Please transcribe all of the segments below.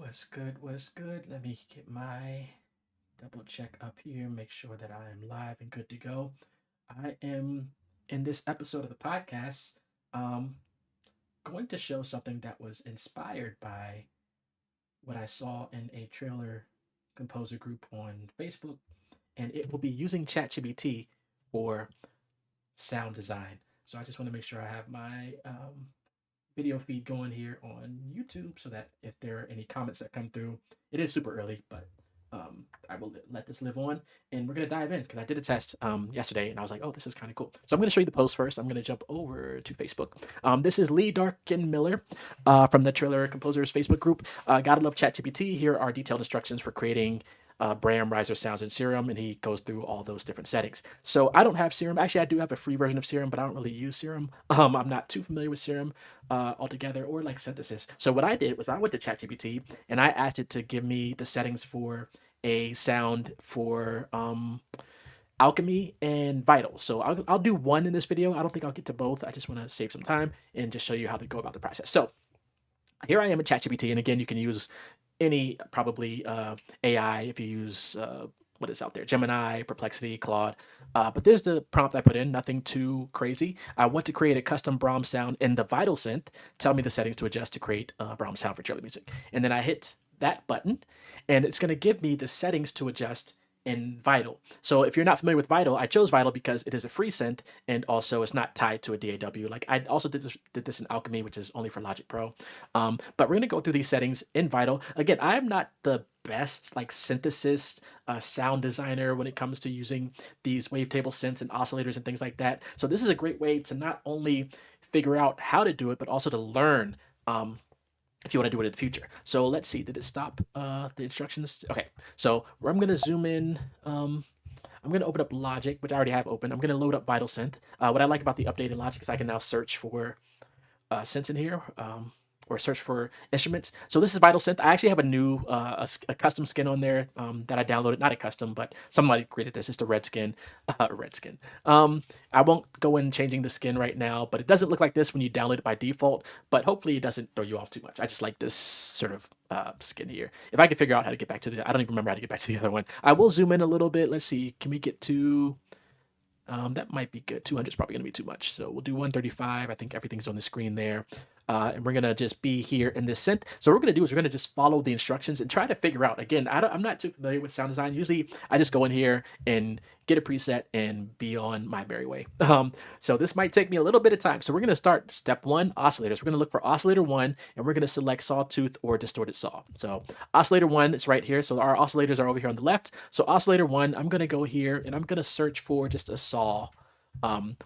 What's good? What's good? Let me get my double check up here, make sure that I am live and good to go. I am in this episode of the podcast um, going to show something that was inspired by what I saw in a trailer composer group on Facebook, and it will be using ChatGPT for sound design. So I just want to make sure I have my video feed going here on YouTube so that if there are any comments that come through, it is super early, but I will let this live on, and we're gonna dive in because I did a test yesterday, and I was like, oh, this is kind of cool. So I'm gonna show you the post first. I'm gonna jump over to Facebook. This is Lee Darkin Miller from the Trailer Composers Facebook group. Gotta love ChatGPT. Here are detailed instructions for creating Bram, Riser sounds in Serum, and he goes through all those different settings. So I don't have Serum. Actually, I do have a free version of Serum, but I don't really use Serum. I'm not too familiar with Serum altogether, or like synthesis. So what I did was I went to ChatGPT and I asked it to give me the settings for a sound for Alchemy and Vital. So I'll do one in this video. I don't think I'll get to both. I just want to save some time and just show you how to go about the process. So here I am in ChatGPT, and again, you can use any probably AI if you use what is out there, Gemini, Perplexity, Claude. But there's the prompt I put in, nothing too crazy. I want to create a custom Brahms sound in the Vital synth. Tell me the settings to adjust to create a Brahms sound for trailer music. And then I hit that button, and it's going to give me the settings to adjust in Vital. So if you're not familiar with Vital, I chose Vital because it is a free synth, and also it's not tied to a DAW. Like I also did this in Alchemy, which is only for Logic Pro. But we're gonna go through these settings in Vital. Again, I'm not the best like synthesis sound designer when it comes to using these wavetable synths and oscillators and things like that. So this is a great way to not only figure out how to do it, but also to learn if you want to do it in the future. So let's see, did it stop the instructions? Okay, so I'm going to zoom in. I'm going to open up Logic, which I already have open. I'm going to load up Vital Synth. What I like about the updated Logic is I can now search for synths in here. Or search for instruments. So this is Vital Synth. I actually have a new a custom skin on there that I downloaded. Not a custom, but somebody created this. It's the red skin. Red skin. I won't go in changing the skin right now, but it doesn't look like this when you download it by default. But hopefully it doesn't throw you off too much. I just like this sort of skin here. If I can figure out how to get back to I don't even remember how to get back to the other one. I will zoom in a little bit. Let's see. Can we get to... that might be good. 200 is probably going to be too much. So we'll do 135. I think everything's on the screen there. And we're going to just be here in this synth. So what we're going to do is we're going to just follow the instructions and try to figure out. Again, I'm not too familiar with sound design. Usually I just go in here and get a preset and be on my merry way. So this might take me a little bit of time. So we're going to start step one, oscillators. We're going to look for oscillator one, and we're going to select sawtooth or distorted saw. So oscillator one, it's right here. So our oscillators are over here on the left. So oscillator one, I'm going to go here and I'm going to search for just a saw.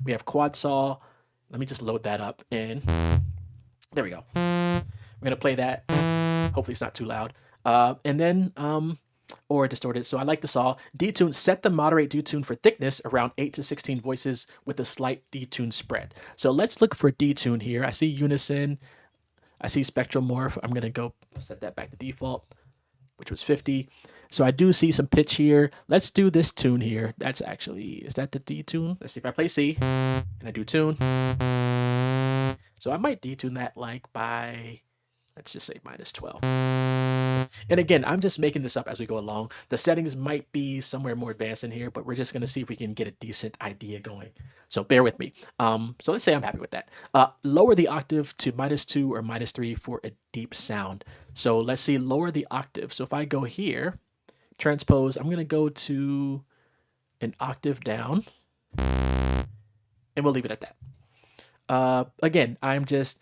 We have quad saw. Let me just load that up, and there we go. We're going to play that. Hopefully it's not too loud. And then, or distorted. So I like the saw. Detune, set the moderate detune for thickness around 8 to 16 voices with a slight detune spread. So let's look for detune here. I see unison. I see spectral morph. I'm going to go set that back to default, which was 50. So I do see some pitch here. Let's do this tune here. That's actually, is that the detune? Let's see if I play C and I do tune. So I might detune that like by, let's just say -12. And again, I'm just making this up as we go along. The settings might be somewhere more advanced in here, but we're just going to see if we can get a decent idea going. So bear with me. So let's say I'm happy with that. Lower the octave to -2 or -3 for a deep sound. So let's see, lower the octave. So if I go here, transpose, I'm going to go to an octave down, and we'll leave it at that. Again, I'm just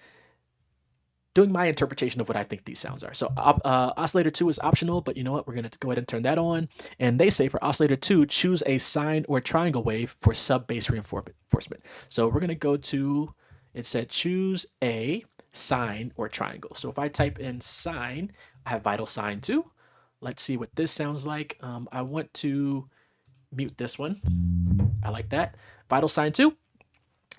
doing my interpretation of what I think these sounds are. So oscillator 2 is optional, but you know what? We're going to go ahead and turn that on. And they say for oscillator 2, choose a sine or triangle wave for sub-bass reinforcement. So we're going to go to, it said choose a sine or triangle. So if I type in sine, I have Vital Sine 2. Let's see what this sounds like. I want to mute this one. I like that. Vital Sine 2.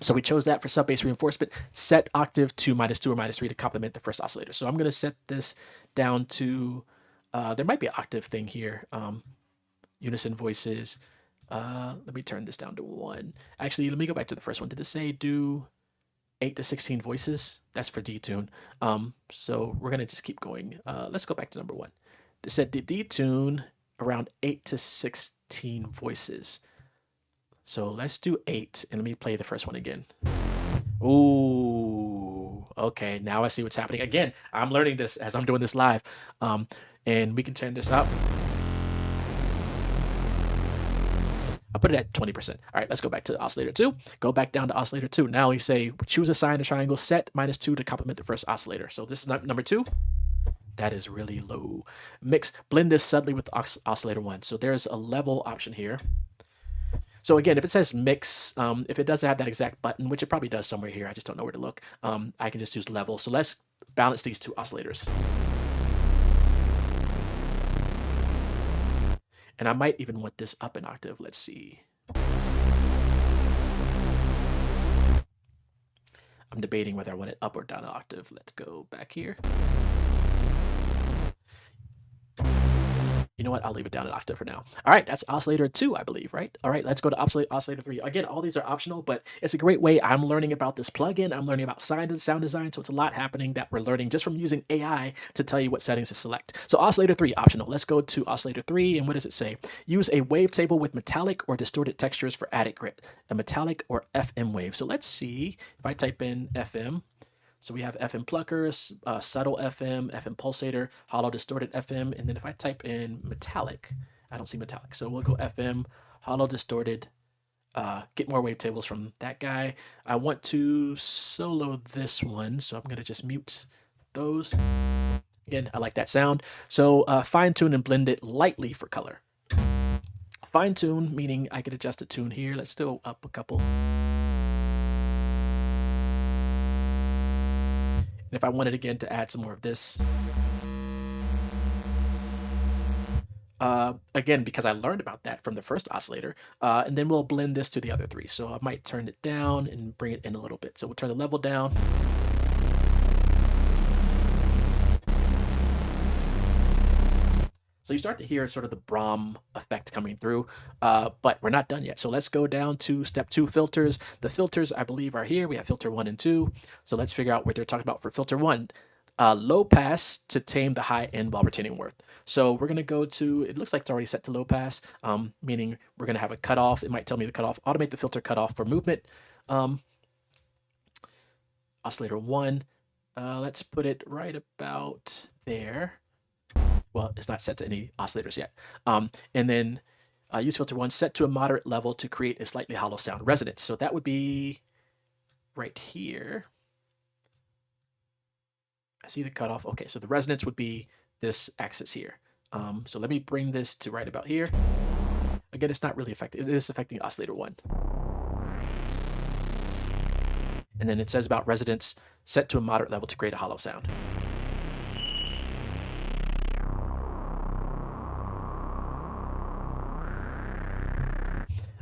So we chose that for sub-bass reinforcement. Set octave to -2 or -3 to complement the first oscillator. So I'm going to set this down to, there might be an octave thing here. Unison voices. Let me turn this down to 1. Actually, let me go back to the first one. Did it say do 8 to 16 voices. That's for detune. So we're gonna just keep going. Let's go back to number 1. It said the detune around 8 to 16 voices. So let's do 8, and let me play the first one again. Ooh, okay, now I see what's happening. Again, I'm learning this as I'm doing this live. And we can turn this up. I'll put it at 20%. All right, let's go back to oscillator 2. Go back down to oscillator 2. Now we say choose a sign of triangle set -2 to complement the first oscillator. So this is number 2. That is really low. Mix, blend this subtly with oscillator 1. So there's a level option here. So again, if it says mix, if it doesn't have that exact button, which it probably does somewhere here, I just don't know where to look, I can just use level. So let's balance these 2 oscillators. And I might even want this up an octave. Let's see. I'm debating whether I want it up or down an octave. Let's go back here. You know what? I'll leave it down an octave for now. All right, that's oscillator 2, I believe, right? All right, let's go to oscillator 3. Again, all these are optional, but it's a great way. I'm learning about this plugin. I'm learning about sound design, so it's a lot happening that we're learning just from using AI to tell you what settings to select. So oscillator 3, optional. Let's go to oscillator 3, and what does it say? Use a wavetable with metallic or distorted textures for added grit. A metallic or FM wave. So let's see if I type in FM. So we have FM pluckers, subtle FM, FM pulsator, hollow distorted FM, and then if I type in metallic, I don't see metallic. So we'll go FM, hollow distorted, get more wavetables from that guy. I want to solo this one, so I'm gonna just mute those. Again, I like that sound. So fine tune and blend it lightly for color. Fine tune, meaning I could adjust the tune here. Let's go up a couple. And if I wanted again to add some more of this, again, because I learned about that from the first oscillator, and then we'll blend this to the other 3. So I might turn it down and bring it in a little bit. So we'll turn the level down. So you start to hear sort of the Brahm effect coming through, but we're not done yet. So let's go down to step 2, filters. The filters, I believe, are here. We have filter 1 and 2. So let's figure out what they're talking about for filter 1. Low pass to tame the high end while retaining worth. So we're going to go to, it looks like it's already set to low pass, meaning we're going to have a cutoff. It might tell me the cutoff. Automate the filter cutoff for movement. Oscillator 1. Let's put it right about there. Well, it's not set to any oscillators yet. And then use filter 1, set to a moderate level to create a slightly hollow sound resonance. So that would be right here. I see the cutoff. Okay, so the resonance would be this axis here. So let me bring this to right about here. Again, it's not really affecting, it is affecting oscillator 1. And then it says about resonance, set to a moderate level to create a hollow sound.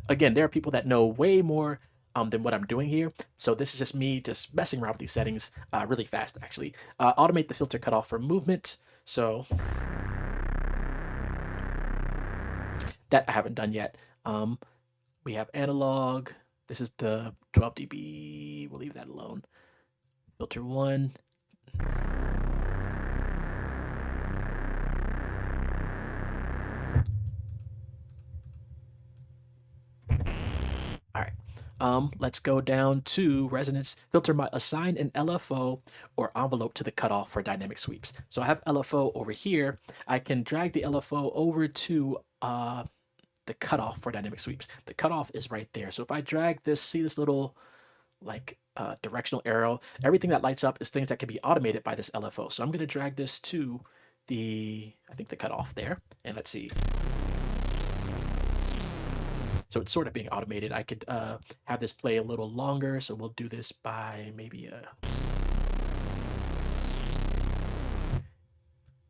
Again, there are people that know way more than what I'm doing here. So this is just me just messing around with these settings really fast, actually. Automate the filter cutoff for movement. So that I haven't done yet. We have analog. This is the 12 dB. We'll leave that alone. Filter 1. All right. Let's go down to resonance. Filter, assign an LFO or envelope to the cutoff for dynamic sweeps. So I have LFO over here. I can drag the LFO over to the cutoff for dynamic sweeps. The cutoff is right there. So if I drag this, see this little like directional arrow, everything that lights up is things that can be automated by this LFO. So I'm going to drag this to the, I think the cutoff there. And let's see. So it's sort of being automated. I could have this play a little longer. So we'll do this by maybe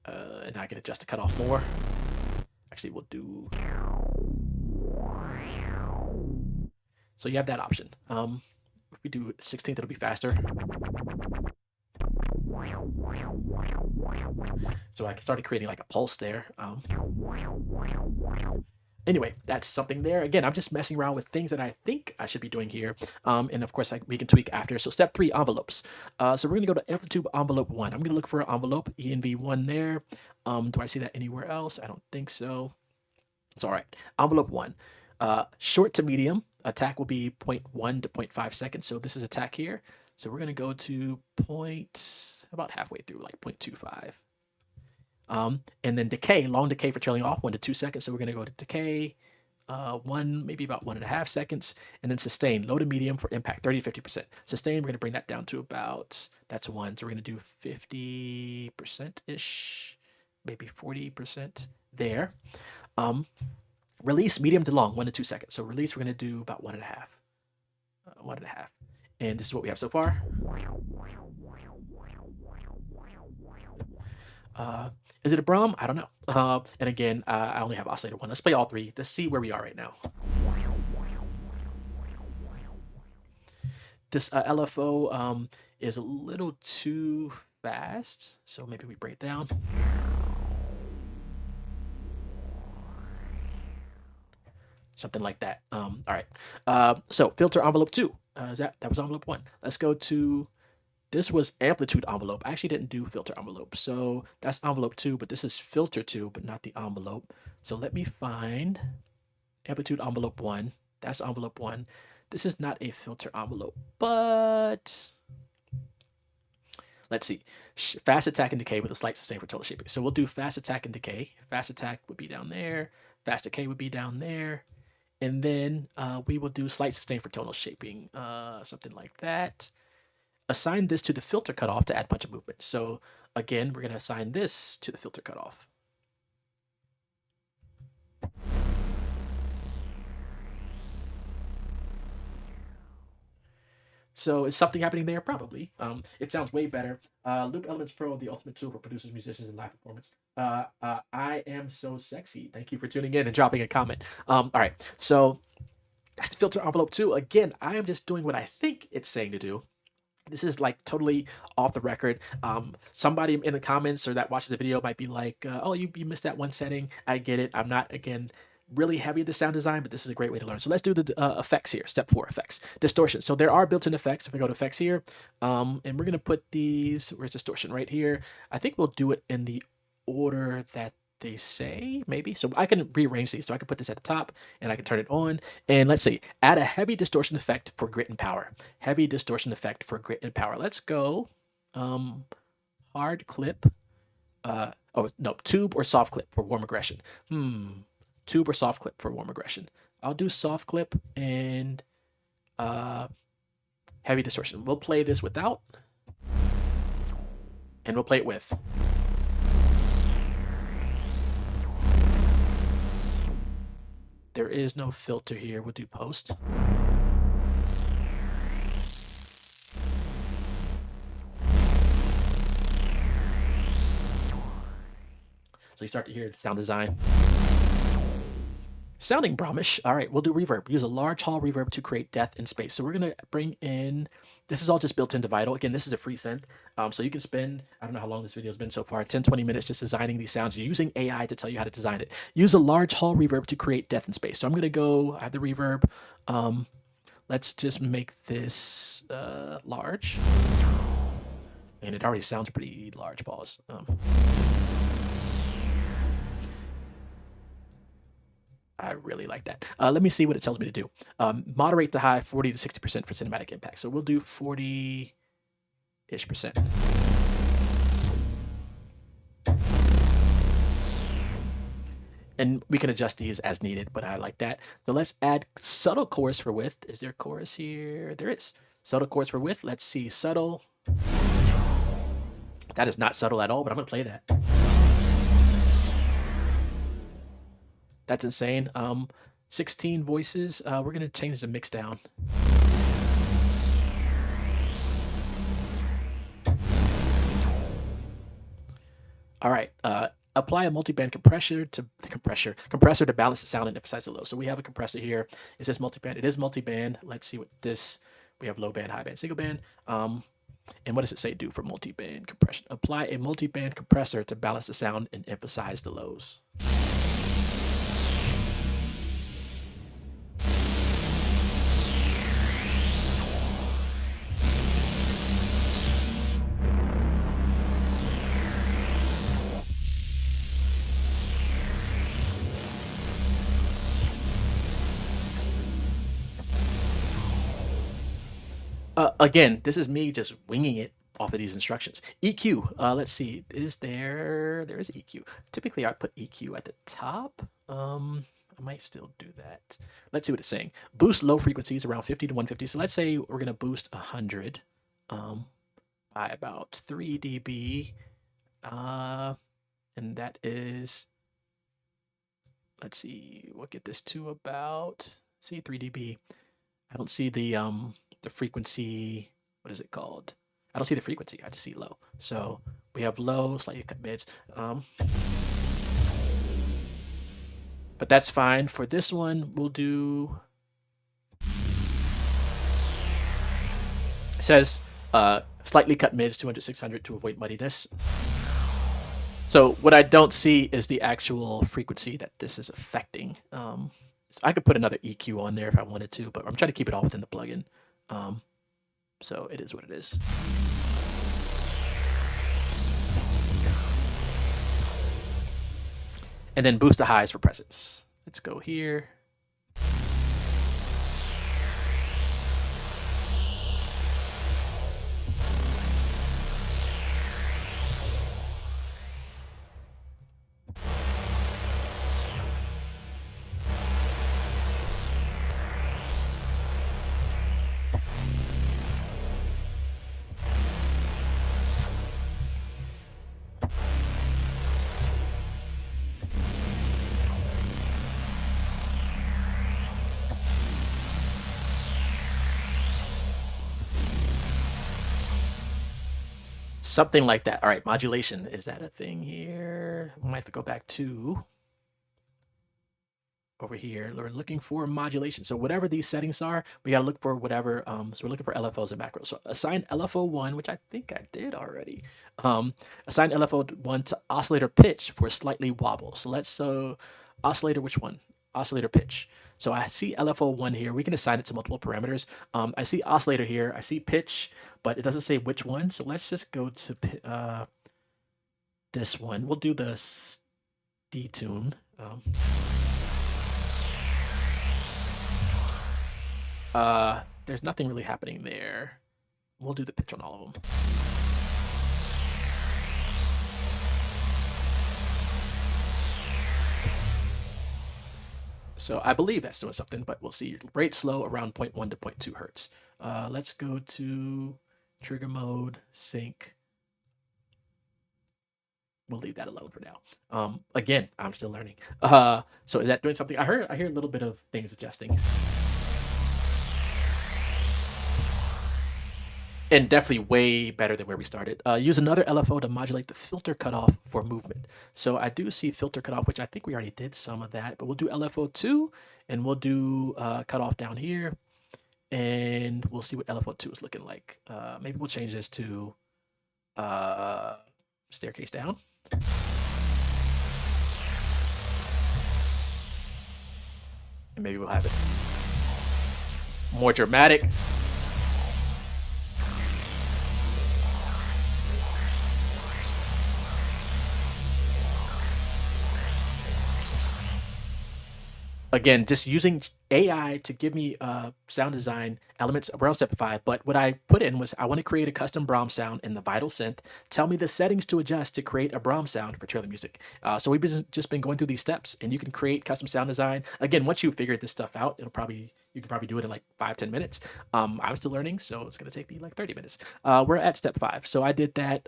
and I can adjust the cutoff more. Actually, we'll do. So you have that option. If we do 16th, it'll be faster. So I started creating like a pulse there. Anyway, that's something there. Again, I'm just messing around with things that I think I should be doing here. And of course, we can tweak after. So step 3, envelopes. So we're going to go to amplitude envelope 1. I'm going to look for an envelope, ENV1 there. Do I see that anywhere else? I don't think so. It's all right. Envelope 1. Short to medium, attack will be 0.1 to 0.5 seconds. So this is attack here. So we're going to go to about halfway through, like 0.25. And then decay, long decay for trailing off, 1 to 2 seconds. So we're going to go to decay, maybe about 1.5 seconds. And then sustain, low to medium for impact, 30 to 50%. Sustain, we're going to bring that down to that's 1. So we're going to do 50%-ish, maybe 40% there. Release, medium to long, 1 to 2 seconds. So release, we're going to do about 1.5. 1.5. And this is what we have so far. Is it a Brahm? I don't know. And again, I only have oscillator 1. Let's play all 3 to see where we are right now. This LFO is a little too fast, so maybe we bring it down. Something like that. All right. So filter envelope 2. That was envelope 1. Let's go to, this was amplitude envelope. I actually didn't do filter envelope. So that's envelope 2, but this is filter 2, but not the envelope. So let me find amplitude envelope 1. That's envelope 1. This is not a filter envelope, but let's see. Fast attack and decay with a slight sustain for total shaping. So we'll do fast attack and decay. Fast attack would be down there. Fast decay would be down there. And then we will do slight sustain for tonal shaping, something like that. Assign this to the filter cutoff to add a bunch of movement. So again, we're going to assign this to the filter cutoff. So is something happening there? Probably. It sounds way better. Loop Elements Pro, the ultimate tool for producers, musicians, and live performance. I am so sexy. Thank you for tuning in and dropping a comment. All right, so that's filter envelope 2. Again, I am just doing what I think it's saying to do. This is like totally off the record. Somebody in the comments or that watches the video might be like, oh, you missed that one setting. I get it. I'm not, again, really heavy into sound design, but this is a great way to learn. So let's do the effects here. Step 4, effects. Distortion. So there are built-in effects. If we go to effects here, and we're going to put these, where's distortion? Right here. I think we'll do it in the order that they say, maybe. So I can rearrange these. So I can put this at the top and I can turn it on. And let's see, add a heavy distortion effect for grit and power. Heavy distortion effect for grit and power. Let's go hard clip. Oh, no, tube or soft clip for warm aggression. Tube or soft clip for warm aggression. I'll do soft clip and heavy distortion. We'll play this without, and we'll play it with. There is no filter here. We'll do post. So you start to hear the sound design. Sounding Brahmish. All right, we'll do reverb. Use a large hall reverb to create depth in space. So we're going to bring in, this is all just built into Vital. Again, this is a free synth. So you can spend, I don't know how long this video has been so far, 10, 20 minutes just designing these sounds, using AI to tell you how to design it. Use a large hall reverb to create depth in space. So I'm going to go, I have the reverb. Let's just make this large. And it already sounds pretty large, pause. I really like that. Let me see what it tells me to do. Moderate to high, 40 to 60% for cinematic impact. So we'll do 40-ish%. And we can adjust these as needed, but I like that. So let's add subtle chorus for width. Is there a chorus here? There is. Subtle chorus for width. Let's see, subtle. That is not subtle at all, but I'm gonna play that. That's insane. 16 voices. We're going to change the mix down. All right. Apply a multiband compressor to balance the sound and emphasize the low. So we have a compressor here. It says multiband. It is multiband. Let's see what this. We have low band, high band, single band. And what does it say do for multiband compression? Apply a multiband compressor to balance the sound and emphasize the lows. Again, this is me just winging it off of these instructions. EQ. Let's see. There is EQ. Typically, I put EQ at the top. I might still do that. Let's see what it's saying. Boost low frequencies around 50 to 150. So let's say we're gonna boost 100 by about 3 dB. And that is, let's see, we'll get this to about, see, 3 dB. I don't see the frequency. What is it called? I don't see the frequency. I just see low. So we have low, slightly cut mids. But that's fine. For this one, we'll do. It says slightly cut mids, 200, 600 to avoid muddiness. So what I don't see is the actual frequency that this is affecting. So I could put another EQ on there if I wanted to, but I'm trying to keep it all within the plugin. So it is what it is. And then boost the highs for presence. Let's go here. Something like that. All right, modulation. Is that a thing here? We might have to go back to over here. We're looking for modulation. So whatever these settings are, we got to look for whatever. So we're looking for LFOs and macros. So assign LFO1, which I think I did already. Assign LFO1 to oscillator pitch for slightly wobble. So let's oscillator, which one? Oscillator pitch. So I see LFO1 here. We can assign it to multiple parameters. I see oscillator here. I see pitch, but it doesn't say which one. So let's just go to this one. We'll do the detune. There's nothing really happening there. We'll do the pitch on all of them. So I believe that's doing something, but we'll see. Rate slow around 0.1 to 0.2 hertz. Let's go to trigger mode, sync. We'll leave that alone for now. Again, I'm still learning. So is that doing something? I hear a little bit of things adjusting. And definitely way better than where we started. Use another LFO to modulate the filter cutoff for movement. So I do see filter cutoff, which I think we already did some of that, but we'll do LFO2 and we'll do cutoff down here. And we'll see what LFO2 is looking like. Maybe we'll change this to staircase down. And maybe we'll have it more dramatic. Again, just using AI to give me sound design elements. We're on step 5, but what I put in was I want to create a custom Brahms sound in the Vital Synth. Tell me the settings to adjust to create a Brahms sound for trailer music. So we've just been going through these steps, and you can create custom sound design. Again, once you figure this stuff out, you can probably do it in like 5-10 minutes. I'm still learning, so it's going to take me like 30 minutes. We're at step 5. So I did that.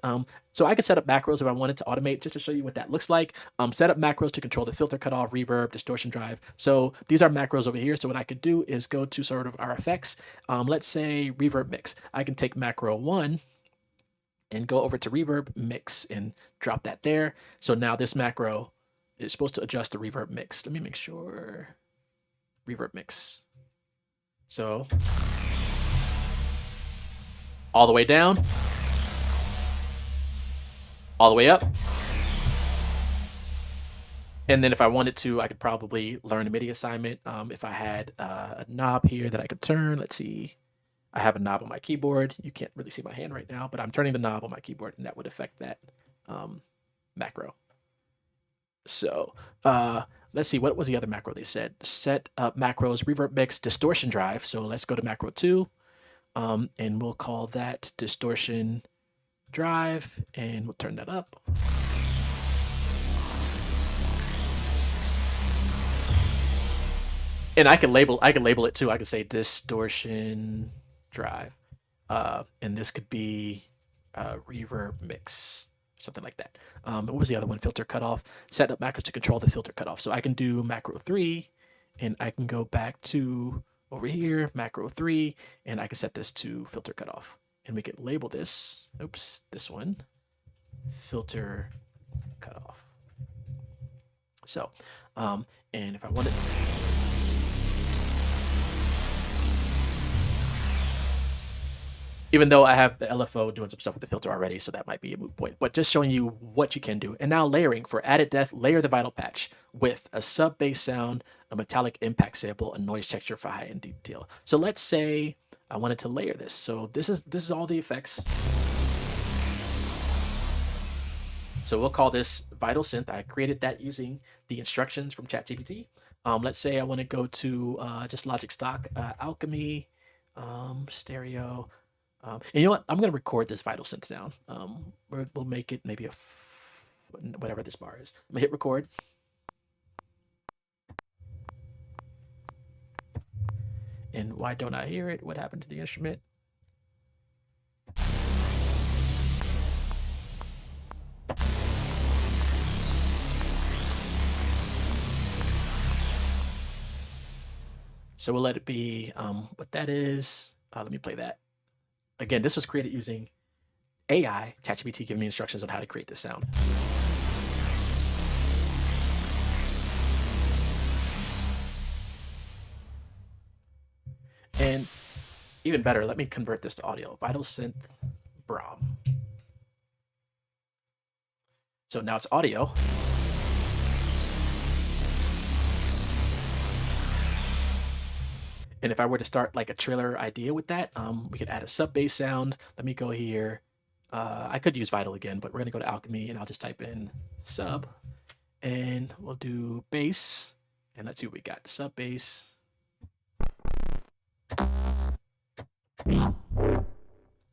So I could set up macros if I wanted to automate, just to show you what that looks like. Set up macros to control the filter cutoff, reverb, distortion drive. So these are macros over here. So what I could do is go to sort of our effects. Let's say reverb mix. I can take macro 1 and go over to reverb mix and drop that there. So now this macro is supposed to adjust the reverb mix. Let me make sure. Reverb mix. So all the way down, all the way up. And then if I wanted to, I could probably learn a MIDI assignment. If I had a knob here that I could turn, let's see. I have a knob on my keyboard. You can't really see my hand right now, but I'm turning the knob on my keyboard, and that would affect that macro. So let's see, what was the other macro they said? Set up macros, reverb mix, distortion drive. So let's go to macro 2. And we'll call that distortion drive, and we'll turn that up. And I can label it too. I can say distortion drive, and this could be reverb mix, something like that. What was the other one? Filter cutoff. Set up macros to control the filter cutoff. So I can do macro 3, and I can go back to over here, macro 3, and I can set this to filter cutoff. And we can label this, oops, this one, filter cutoff. So, and if I wanted, even though I have the LFO doing some stuff with the filter already, so that might be a moot point, but just showing you what you can do. And now layering. For added depth, layer the vital patch with a sub bass sound, a metallic impact sample, a noise texture for high end detail. So let's say I wanted to layer this. So this is all the effects. So we'll call this Vital Synth. I created that using the instructions from ChatGPT. Let's say I want to go to just Logic Stock, Alchemy, stereo. And you know what? I'm going to record this Vital Synth sound. We'll make it maybe whatever this bar is. I'm going to hit record. And why don't I hear it? What happened to the instrument? So we'll let it be what that is. Let me play that. Again, this was created using AI, ChatGPT giving me instructions on how to create this sound. And even better, let me convert this to audio. Vital Synth Brahm. So now it's audio. And if I were to start like a trailer idea with that, we could add a sub bass sound. Let me go here. I could use Vital again, but we're gonna go to Alchemy and I'll just type in sub and we'll do bass. And let's see what we got. Sub bass.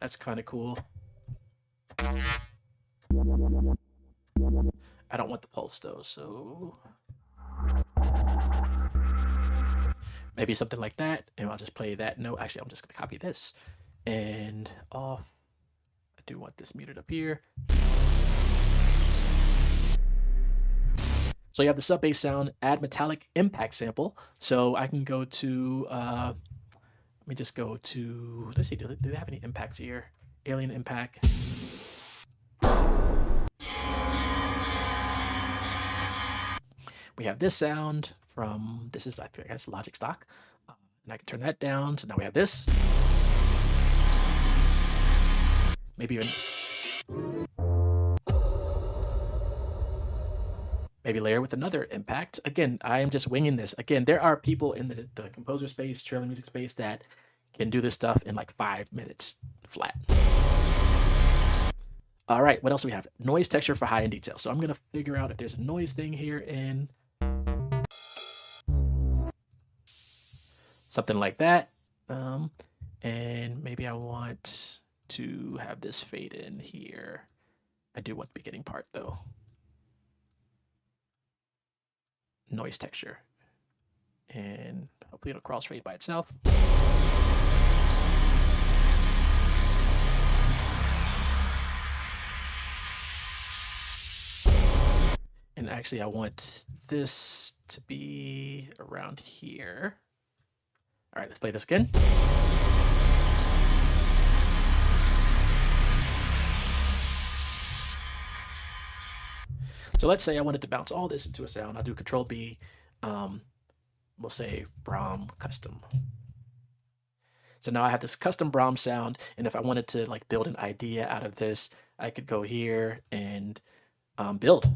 That's kind of cool. I don't want the pulse though, so maybe something like that. And I'll just play that note. Actually, I'm just gonna copy this and off. I do want this muted up here. So you have the sub bass sound, add metallic impact sample. So I can go to, let me just go to, let's see, do they have any impacts here? Alien impact. We have this sound from, this is, I guess, Logic Stock. And I can turn that down. So now we have this. Maybe even, maybe layer with another impact. Again, I am just winging this. Again, there are people in the composer space, trailer music space that can do this stuff in like 5 minutes flat. All right, what else do we have? Noise texture for high end detail. So I'm gonna figure out if there's a noise thing here in something like that. And maybe I want to have this fade in here. I do want the beginning part though. Noise texture. And hopefully it'll crossfade by itself. And actually I want this to be around here. All right, let's play this again. So let's say I wanted to bounce all this into a sound. I'll do Control B. We'll say Brahm custom. So now I have this custom Brahm sound, and if I wanted to like build an idea out of this, I could go here and build.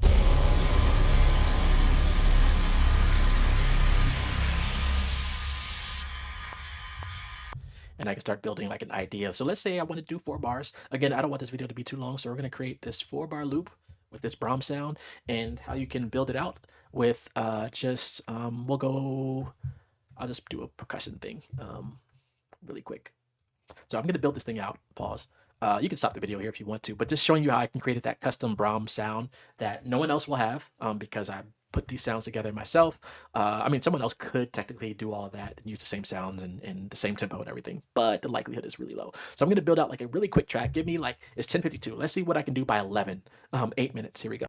And I can start building like an idea. So let's say I want to do 4 bars. Again, I don't want this video to be too long, so we're going to create this 4-bar loop with this Brahm sound, and how you can build it out with I'll just do a percussion thing really quick. So I'm going to build this thing out. Pause. You can stop the video here if you want to, but just showing you how I can create that custom Brahms sound that no one else will have, because I put these sounds together myself. I mean, someone else could technically do all of that and use the same sounds and the same tempo and everything, but the likelihood is really low. So I'm going to build out like a really quick track. Give me like, it's 10:52. Let's see what I can do by 11. 8 minutes. Here we go.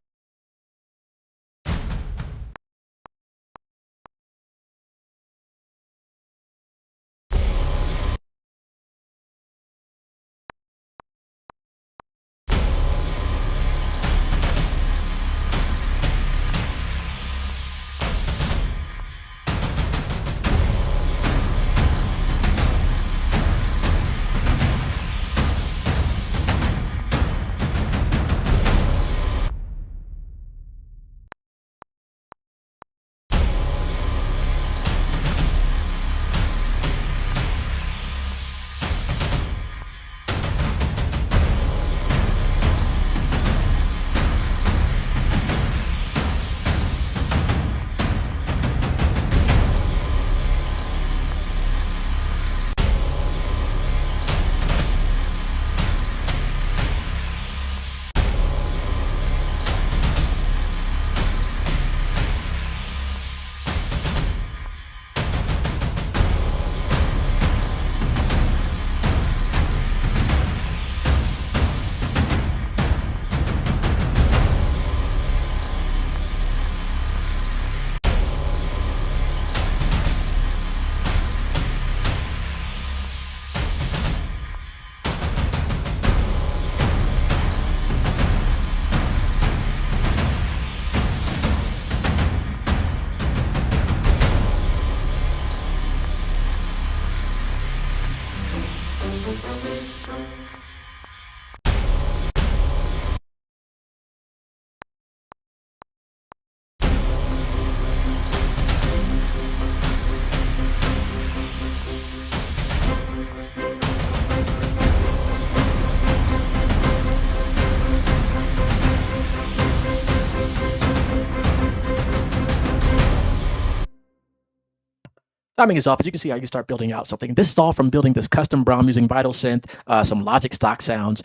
Timing is off, as you can see how you can start building out something. This is all from building this custom Brahm using Vital Synth, some Logic stock sounds.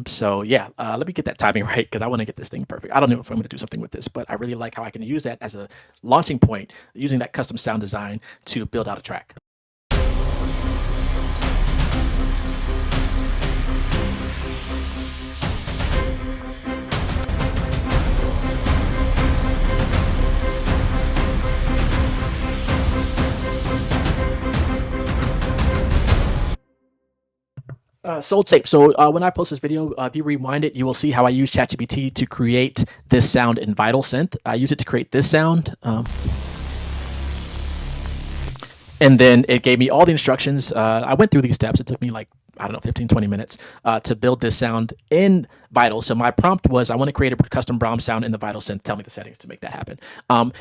So yeah, let me get that timing right because I want to get this thing perfect. I don't know if I'm going to do something with this, but I really like how I can use that as a launching point, using that custom sound design to build out a track. Soul tape. So when I post this video, if you rewind it, you will see how I use ChatGPT to create this sound in Vital Synth. I use it to create this sound. And then it gave me all the instructions. I went through these steps. It took me like, I don't know, 15, 20 minutes to build this sound in Vital. So my prompt was, I want to create a custom Brahms sound in the Vital Synth. Tell me the settings to make that happen.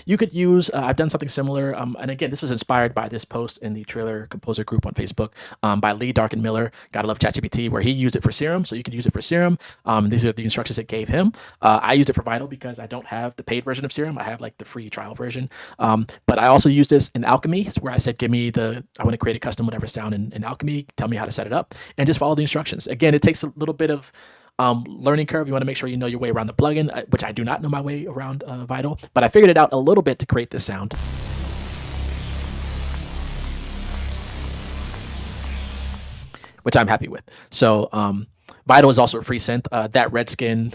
You could use, I've done something similar. And again, this was inspired by this post in the Trailer Composer group on Facebook by Lee Darkin Miller. Gotta love ChatGPT, where he used it for Serum. So you could use it for Serum. These are the instructions it gave him. I used it for Vital because I don't have the paid version of Serum. I have like the free trial version. But I also used this in Alchemy, where I said, give me I want to create a custom whatever sound in Alchemy. Tell me how to set it up. And just follow the instructions. Again, it takes a little bit of learning curve. You want to make sure you know your way around the plugin, which I do not know my way around Vital, but I figured it out a little bit to create this sound. Which I'm happy with. So Vital is also a free synth. That Redskin,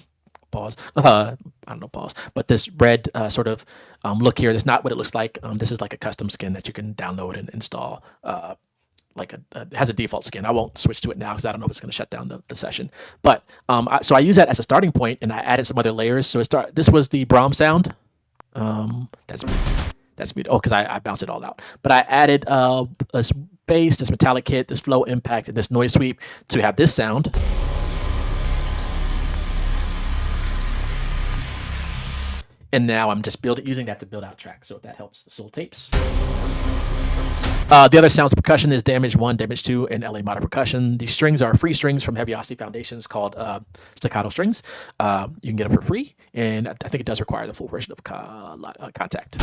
pause, I don't know, pause, but this red sort of look here, that's not what it looks like. This is like a custom skin that you can download and install. It has a default skin. I won't switch to it now because I don't know if it's going to shut down the session. But so I use that as a starting point, and I added some other layers. So this was the Brahms sound. That's me. Oh, because I bounced it all out. But I added this bass, this metallic hit, this flow impact, and this noise sweep to have this sound. And now I'm just using that to build out tracks. So if that helps, Soul Tapes. The other sounds of percussion is Damage 1, Damage 2, and LA Modern Percussion. These strings are free strings from Heaviosity Foundations called staccato strings. You can get them for free, and I think it does require the full version of Contact.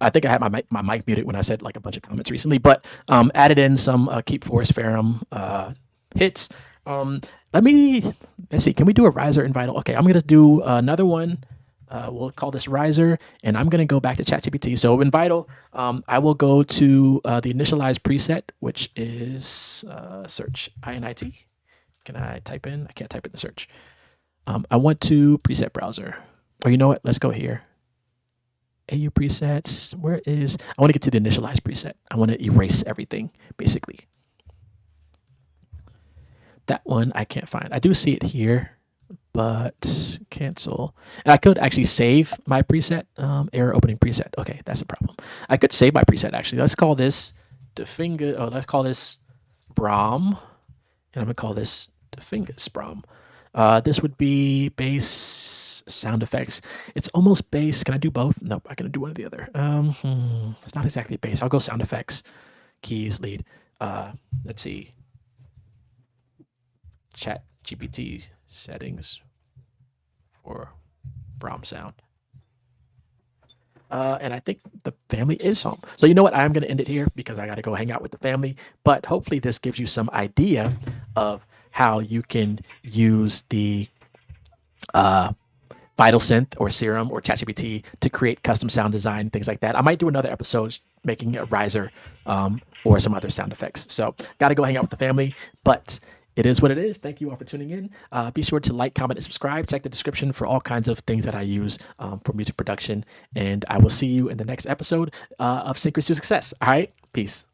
I think I had my mic muted when I said like a bunch of comments recently, but added in some Keep Forest Ferrum hits. Um, let's see. Can we do a riser and vital? Okay, I'm gonna do another one. We'll call this riser, and I'm gonna go back to ChatGPT. So in vital, I will go to the initialized preset, which is search INIT. Can I type in? I can't type in the search. I want to preset browser. Or you know what? Let's go here. AU presets. Where is? I want to get to the initialized preset. I want to erase everything, basically. That one I can't find. I do see it here, but cancel. And I could actually save my preset. Error opening preset. Okay, that's a problem. I could save my preset actually. Let's call this the finger. Oh, let's call this Brom, and I'm gonna call this the Fingaz Brom. This would be bass sound effects. It's almost bass. Can I do both? Nope, I can do one or the other. It's not exactly bass. I'll go sound effects, keys, lead. Let's see. ChatGPT settings for Brom sound. And I think the family is home. So you know what? I'm going to end it here because I got to go hang out with the family. But hopefully this gives you some idea of how you can use the Vital Synth or Serum or ChatGPT to create custom sound design, things like that. I might do another episode making a riser or some other sound effects. So got to go hang out with the family. But it is what it is. Thank you all for tuning in. Be sure to like, comment, and subscribe. Check the description for all kinds of things that I use for music production. And I will see you in the next episode of Syncrets To Success. All right. Peace.